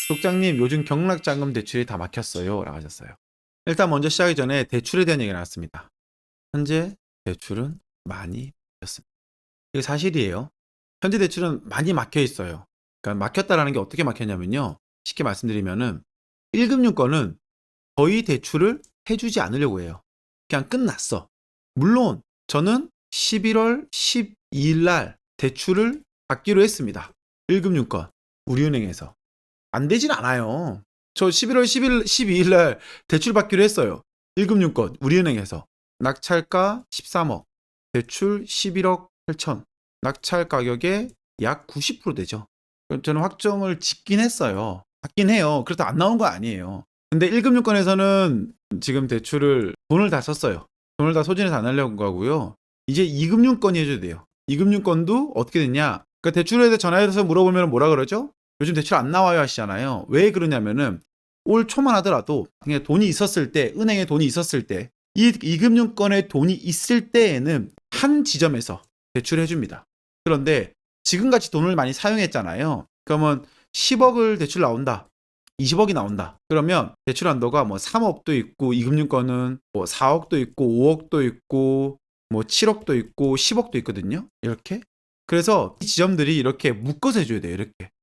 국장님 요즘 경락자금 대출이 다 막혔어요 라고 하셨어요. 일단 먼저 시작하기 전에 대출에 대한 얘기가 나왔습니다. 현재 대출은 많이 막혔습니다. 이게 사실이에요. 현재 대출은 많이 막혀 있어요. 그러니까 막혔다라는 게 어떻게 막혔냐면요. 쉽게 말씀드리면은 1금융권은 거의 대출을 해주지 않으려고 해요. 그냥 끝났어. 물론 저는 11월 12일 날 대출을 받기로 했습니다. 1금융권 우리은행에서. 안 되진 않아요. 저 11월 10일, 12일 날 대출 받기로 했어요. 1금융권 우리은행에서. 낙찰가 13억, 대출 11억 8천. 낙찰 가격의 약 90% 되죠. 저는 확정을 짓긴 했어요. 받긴 해요. 그렇다고 안 나온 거 아니에요. 근데 1금융권에서는 지금 대출을 돈을 다 썼어요. 돈을 다 소진해서 안 하려고 하고요. 이제 2금융권이 해줘야 돼요. 2금융권도 어떻게 됐냐? 그러니까 대출에 대해 전화해서 물어보면 뭐라 그러죠? 요즘 대출 안 나와요 하시잖아요. 왜 그러냐면은 올 초만 하더라도 그냥 돈이 있었을 때, 은행에 돈이 있었을 때, 이 2금융권에 돈이 있을 때에는 한 지점에서 대출을 해줍니다. 그런데 지금같이 돈을 많이 사용했잖아요. 그러면 10억을 대출 나온다. 20억이 나온다. 그러면 대출 한도가 뭐 3억도 있고 2금융권은 뭐 4억도 있고 5억도 있고 뭐 7억도 있고 10억도 있거든요. 이렇게. 그래서 이 지점들이 이렇게 묶어서 해줘야 돼요.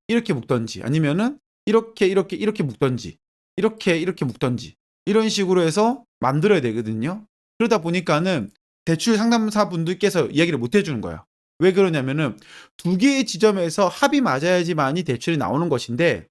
이렇게 묶던지 아니면은 이렇게 묶던지 이렇게 묶던지 이런 식으로 해서 만들어야 되거든요. 그러다 보니까는 대출 상담사 분들께서 이야기를 못 해주는 거예요. 왜 그러냐면은 두 개의 지점에서 합이 맞아야지만이 대출이 나오는 것인데,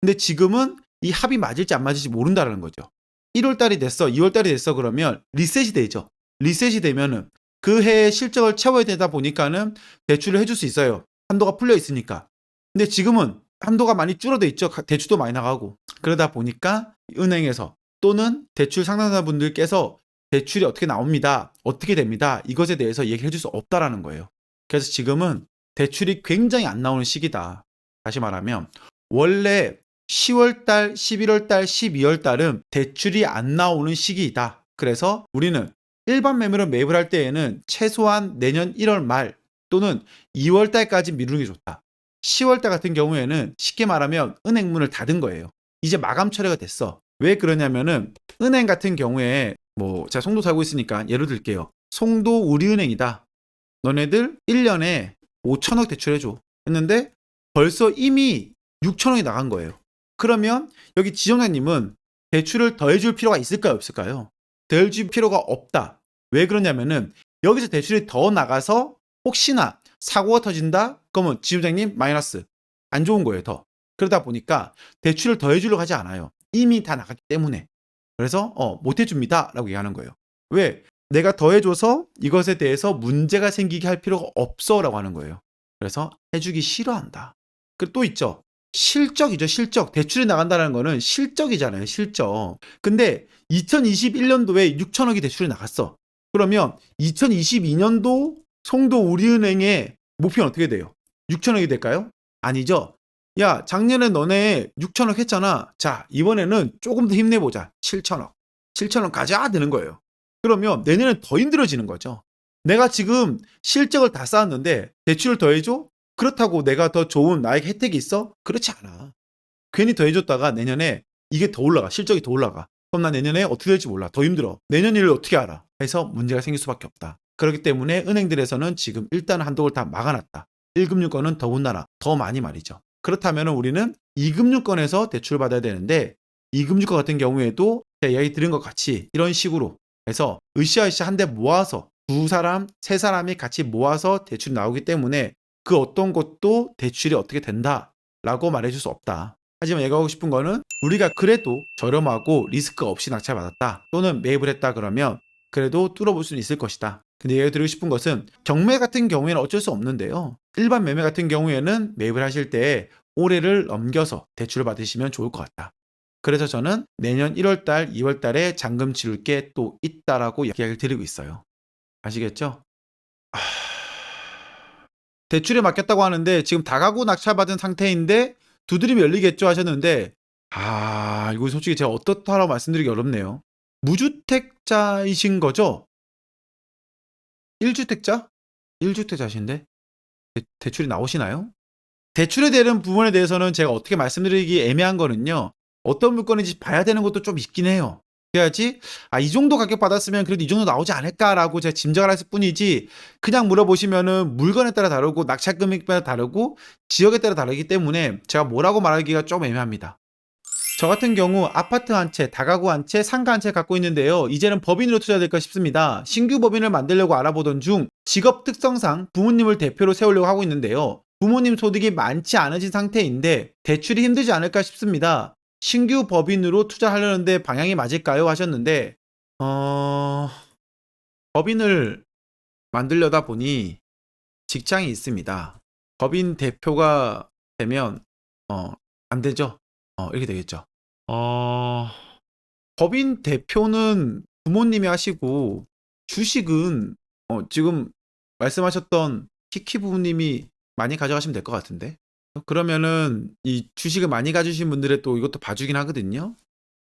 근데 지금은 이 합이 맞을지 안 맞을지 모른다는 거죠. 1월 달이 됐어, 2월 달이 됐어 그러면 리셋이 되죠. 리셋이 되면은 그 해의 실적을 채워야 되다 보니까는 대출을 해줄 수 있어요. 한도가 풀려 있으니까. 근데 지금은 한도가 많이 줄어져 있죠. 대출도 많이 나가고. 그러다 보니까 은행에서 또는 대출 상담사분들께서 대출이 어떻게 나옵니다. 어떻게 됩니다. 이것에 대해서 얘기를 해줄 수 없다라는 거예요. 그래서 지금은 대출이 굉장히 안 나오는 시기다. 다시 말하면 원래 10월달, 11월달, 12월달은 대출이 안 나오는 시기이다. 그래서 우리는 일반 매물을 매입을 할 때에는 최소한 내년 1월 말 또는 2월달까지 미루는 게 좋다. 10월달 같은 경우에는 쉽게 말하면 은행 문을 닫은 거예요. 이제 마감 처리가 됐어. 왜 그러냐면은 은행 같은 경우에 뭐 제가 송도 살고 있으니까 예를 들게요. 송도 우리은행이다. 너네들 1년에 5천억 대출해줘. 했는데 벌써 이미 6천억이 나간 거예요. 그러면 여기 지점장님은 대출을 더해줄 필요가 있을까요? 없을까요? 더해줄 필요가 없다. 왜 그러냐면은 여기서 대출이 더 나가서 혹시나 사고가 터진다? 그러면 지점장님 마이너스. 안 좋은 거예요, 더. 그러다 보니까 대출을 더해주려고 하지 않아요. 이미 다 나갔기 때문에. 그래서 못 해줍니다 라고 얘기하는 거예요. 왜? 내가 더해줘서 이것에 대해서 문제가 생기게 할 필요가 없어 라고 하는 거예요. 그래서 해주기 싫어한다. 그리고 또 있죠. 실적이죠, 실적. 대출이 나간다는 거는 실적이잖아요, 실적. 근데 2021년도에 6천억이 대출이 나갔어. 그러면 2022년도 송도 우리은행의 목표는 어떻게 돼요? 6천억이 될까요? 아니죠. 야, 작년에 너네 6천억 했잖아. 자, 이번에는 조금 더 힘내보자. 7천억. 7천억 가자 되는 거예요. 그러면 내년엔 더 힘들어지는 거죠. 내가 지금 실적을 다 쌓았는데 대출을 더 해줘? 그렇다고 내가 더 좋은 나에게 혜택이 있어? 그렇지 않아. 괜히 더 해줬다가 내년에 이게 더 올라가. 실적이 더 올라가. 그럼 나 내년에 어떻게 될지 몰라. 더 힘들어. 내년 일을 어떻게 알아? 해서 문제가 생길 수밖에 없다. 그렇기 때문에 은행들에서는 지금 일단 한독을 다 막아놨다. 1금융권은 더군다나 더 많이 말이죠. 그렇다면 우리는 2금융권에서 대출을 받아야 되는데 2금융권 같은 경우에도 제가 이야기 드린 것 같이 이런 식으로 해서 으쌰으쌰 한 대 모아서 두 사람, 세 사람이 같이 모아서 대출이 나오기 때문에 그 어떤 것도 대출이 어떻게 된다라고 말해줄 수 없다. 하지만 얘가 하고 싶은 거는 우리가 그래도 저렴하고 리스크 없이 낙찰받았다 또는 매입을 했다 그러면 그래도 뚫어볼 수는 있을 것이다. 근데 얘가 드리고 싶은 것은 경매 같은 경우에는 어쩔 수 없는데요. 일반 매매 같은 경우에는 매입을 하실 때 올해를 넘겨서 대출을 받으시면 좋을 것 같다. 그래서 저는 내년 1월달, 2월달에 잔금 치를 게 또 있다라고 이야기를 드리고 있어요. 아시겠죠? 대출에 맡겼다고 하는데 지금 다가구 낙찰받은 상태인데 두드림이 열리겠죠 하셨는데 이거 솔직히 제가 어떻다라고 말씀드리기 어렵네요. 무주택자이신 거죠? 1주택자? 1주택자신데 대출이 나오시나요? 대출에 대한 부분에 대해서는 제가 어떻게 말씀드리기 애매한 거는요. 어떤 물건인지 봐야 되는 것도 좀 있긴 해요. 그래야지 '아 이 정도 가격 받았으면 그래도 이 정도 나오지 않을까.'라고 제가 짐작을 했을 뿐이지, 그냥 물어보시면은 물건에 따라 다르고 낙찰 금액에 따라 다르고 지역에 따라 다르기 때문에 제가 뭐라고 말하기가 좀 애매합니다. 저 같은 경우 아파트 한 채, 다가구 한 채, 상가 한 채 갖고 있는데요. 이제는 법인으로 투자해야 될까 싶습니다. 신규 법인을 만들려고 알아보던 중 직업 특성상 부모님을 대표로 세우려고 하고 있는데요. 부모님 소득이 많지 않으신 상태인데 대출이 힘들지 않을까 싶습니다. 신규 법인으로 투자하려는데 방향이 맞을까요? 하셨는데, 어, 법인을 만들려다 보니 직장이 있습니다. 법인 대표가 되면, 안 되죠? 이렇게 되겠죠. 어, 법인 대표는 부모님이 하시고 주식은 지금 말씀하셨던 키키 부모님이 많이 가져가시면 될 것 같은데. 그러면은 이 주식을 많이 가지신 분들의 또 이것도 봐주긴 하거든요.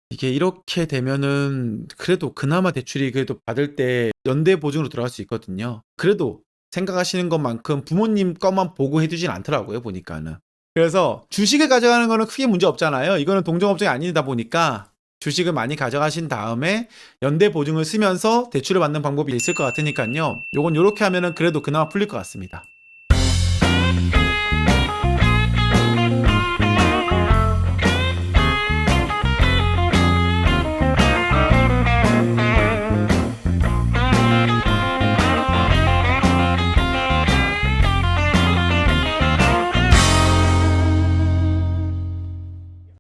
이게 이렇게 되면은 그래도 그나마 대출이 그래도 받을 때 연대 보증으로 들어갈 수 있거든요. 그래도 생각하시는 것만큼 부모님 것만 보고 해주진 않더라고요, 보니까는. 그래서 주식을 가져가는 거는 크게 문제 없잖아요. 이거는 동종업종이 아니다 보니까 주식을 많이 가져가신 다음에 연대 보증을 쓰면서 대출을 받는 방법이 있을 것 같으니까요. 요건 요렇게 하면은 그래도 그나마 풀릴 것 같습니다.